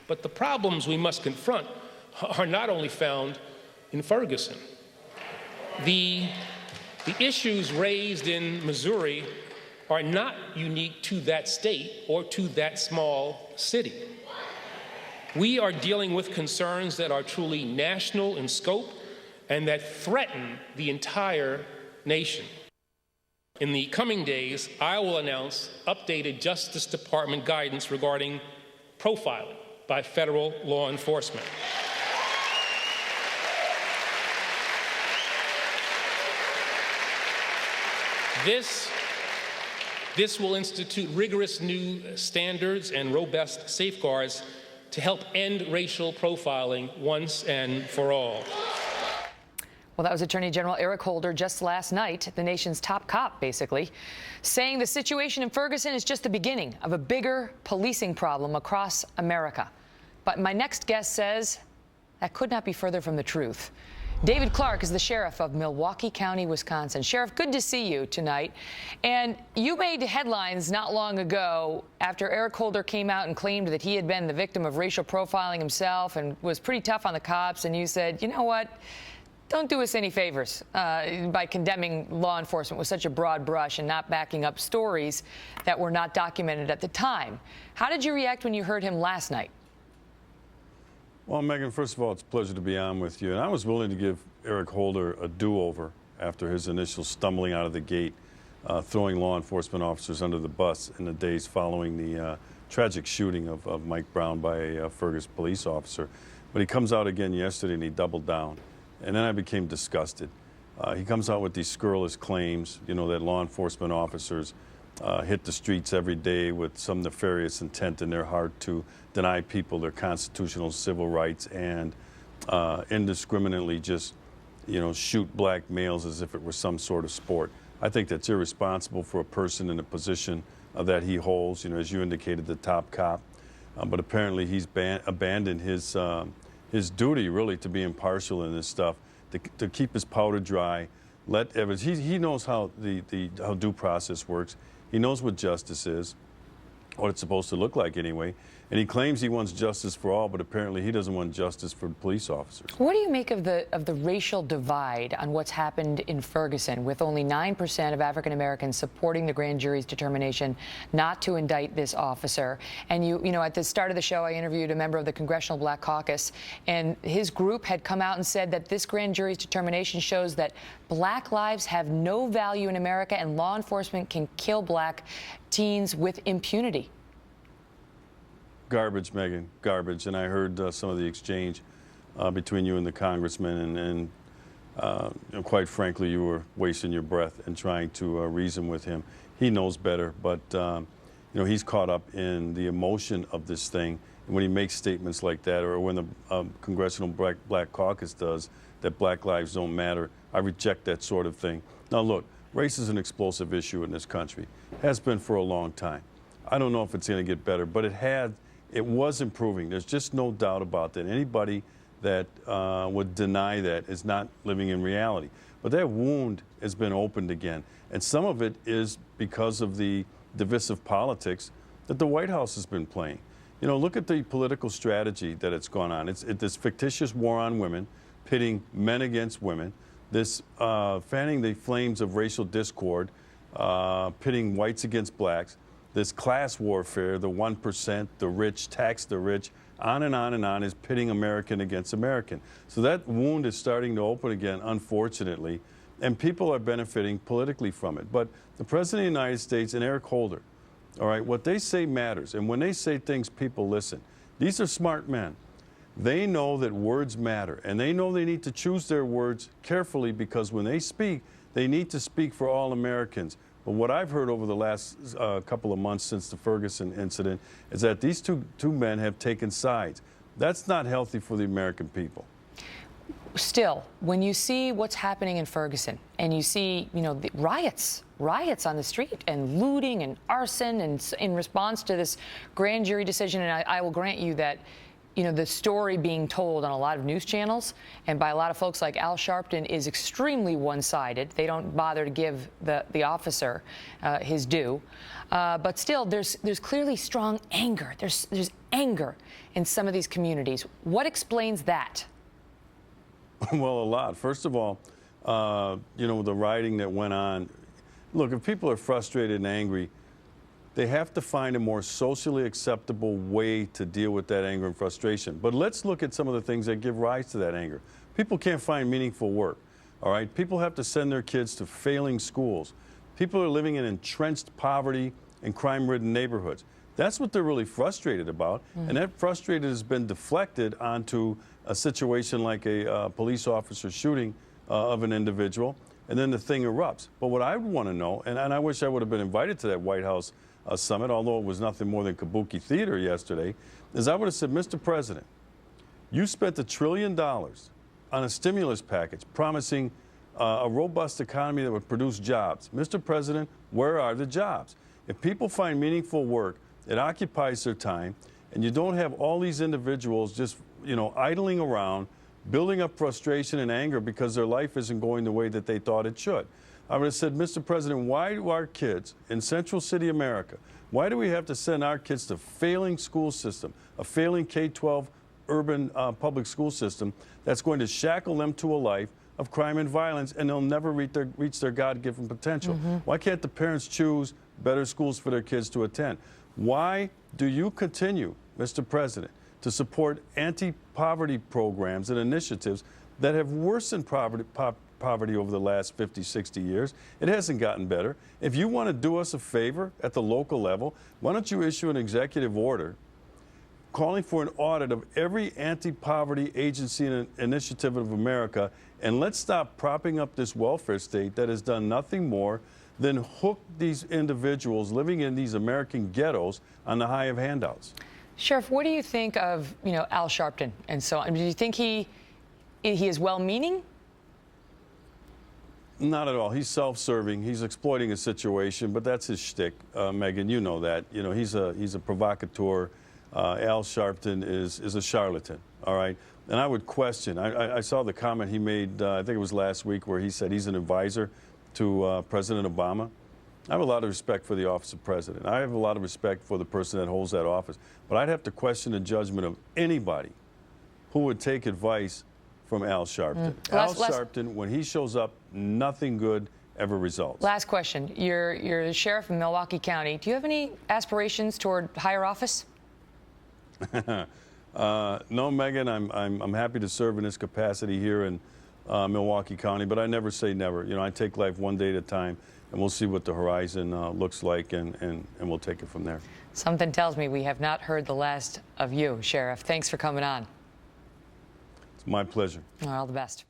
But the problems we must confront are not only found in Ferguson. The issues raised in Missouri are not unique to that state or to that small city. We are dealing with concerns that are truly national in scope and that threaten the entire nation. In the coming days, I will announce updated Justice Department guidance regarding profiling by federal law enforcement. This will institute rigorous new standards and robust safeguards to help end racial profiling once and for all. Well, that was Attorney General Eric Holder just last night, the nation's top cop, basically, saying the situation in Ferguson is just the beginning of a bigger policing problem across America. But my next guest says that could not be further from the truth. David Clarke is the sheriff of Milwaukee County, Wisconsin. Sheriff, good to see you tonight. And you made headlines not long ago after Eric Holder came out and claimed that he had been the victim of racial profiling himself and was pretty tough on the cops. And you said, you know what? Don't do us any favors by condemning law enforcement with such a broad brush and not backing up stories that were not documented at the time. How did you react when you heard him last night? Well, Megan, first of all, it's a pleasure to be on with you. And I was willing to give Eric Holder a do-over after his initial stumbling out of the gate, throwing law enforcement officers under the bus in the days following the tragic shooting of Mike Brown by a Ferguson police officer. But he comes out again yesterday and he doubled down. And then I became disgusted. He comes out with these scurrilous claims, you know, that law enforcement officers hit the streets every day with some nefarious intent in their heart to deny people their constitutional civil rights and indiscriminately just, you know, shoot black males as if it were some sort of sport. I think that's irresponsible for a person in a position that he holds, you know, as you indicated, the top cop. But apparently he's abandoned his duty, really, to be impartial in this stuff, to keep his powder dry, let evidence. He knows how how due process works. He knows what justice is, what it's supposed to look like anyway. And he claims he wants justice for all, but apparently he doesn't want justice for police officers. What do you make of the racial divide on what's happened in Ferguson, with only 9% of African Americans supporting the grand jury's determination not to indict this officer? And you know, at the start of the show, I interviewed a member of the Congressional Black Caucus, and his group had come out and said that this grand jury's determination shows that black lives have no value in America and law enforcement can kill black teens with impunity. Garbage, Megan, garbage. And I heard some of the exchange between you and the congressman, and you know, quite frankly, you were wasting your breath in trying to reason with him. He knows better, but you know, he's caught up in the emotion of this thing. And when he makes statements like that, or when the Congressional Black Caucus does, that black lives don't matter, I reject that sort of thing. Now, look, race is an explosive issue in this country. Has been for a long time. I don't know if it's going to get better, but it was improving. There's just no doubt about that. Anybody that would deny that is not living in reality. But that wound has been opened again. And some of it is because of the divisive politics that the White House has been playing. You know, look at the political strategy that it's gone on. It's this fictitious war on women, pitting men against women, this fanning the flames of racial discord, pitting whites against blacks, this class warfare, the 1%, the rich, tax the rich, on and on and on, is pitting American against American. So that wound is starting to open again, unfortunately, and people are benefiting politically from it. But the President of the United States and Eric Holder, all right, what they say matters. And when they say things, people listen. These are smart men. They know that words matter, and they know they need to choose their words carefully, because when they speak, they need to speak for all Americans. But what I've heard over the last couple of months since the Ferguson incident is that these two men have taken sides. That's not healthy for the American people. Still, when you see what's happening in Ferguson and you see, you know, the riots on the street and looting and arson and in response to this grand jury decision, and I will grant you that you know, the story being told on a lot of news channels and by a lot of folks like Al Sharpton is extremely one-sided. They don't bother to give the officer his due. But still, there's clearly strong anger. There's anger in some of these communities. What explains that? Well, a lot. First of all, you know, the rioting that went on. Look, if people are frustrated and angry, they have to find a more socially acceptable way to deal with that anger and frustration. But let's look at some of the things that give rise to that anger. People can't find meaningful work, all right? People have to send their kids to failing schools. People are living in entrenched poverty and crime-ridden neighborhoods. That's what they're really frustrated about, and that frustration has been deflected onto a situation like a police officer shooting of an individual, and then the thing erupts. But what I would want to know, and I wish I would have been invited to that White House summit, although it was nothing more than kabuki theater yesterday, is I would have said, Mr. President, you spent $1 trillion on a stimulus package promising a robust economy that would produce jobs. Mr. President, where are the jobs? If people find meaningful work, it occupies their time, and you don't have all these individuals just, you know, idling around, building up frustration and anger because their life isn't going the way that they thought it should. I would have said, Mr. President, why do our kids in Central City, America, why do we have to send our kids to a failing school system, a failing K-12 urban public school system that's going to shackle them to a life of crime and violence, and they'll never reach their God-given potential? Why can't the parents choose better schools for their kids to attend? Why do you continue, Mr. President, to support anti-poverty programs and initiatives that have worsened poverty over the last 50, 60 years? It hasn't gotten better. If you want to do us a favor at the local level, why don't you issue an executive order calling for an audit of every anti-poverty agency and initiative of America, and let's stop propping up this welfare state that has done nothing more than hook these individuals living in these American ghettos on the high of handouts. Sheriff, what do you think of, you know, Al Sharpton and so on? Do you think he is well-meaning? Not at all. He's self-serving. He's exploiting a situation, but that's his shtick, Megan. You know that. You know, he's a provocateur. Al Sharpton is a charlatan. All right. And I would question. I saw the comment he made. I think it was last week, where he said he's an advisor to President Obama. I have a lot of respect for the office of president. I have a lot of respect for the person that holds that office. But I'd have to question the judgment of anybody who would take advice from Al Sharpton. Al Sharpton, when he shows up, nothing good ever results. Last question. You're the sheriff in Milwaukee County. Do you have any aspirations toward higher office? No, Megan. I'm happy to serve in this capacity here in Milwaukee County, but I never say never. You know, I take life one day at a time, and we'll see what the horizon looks like, and we'll take it from there. Something tells me we have not heard the last of you, Sheriff. Thanks for coming on. It's my pleasure. All the best.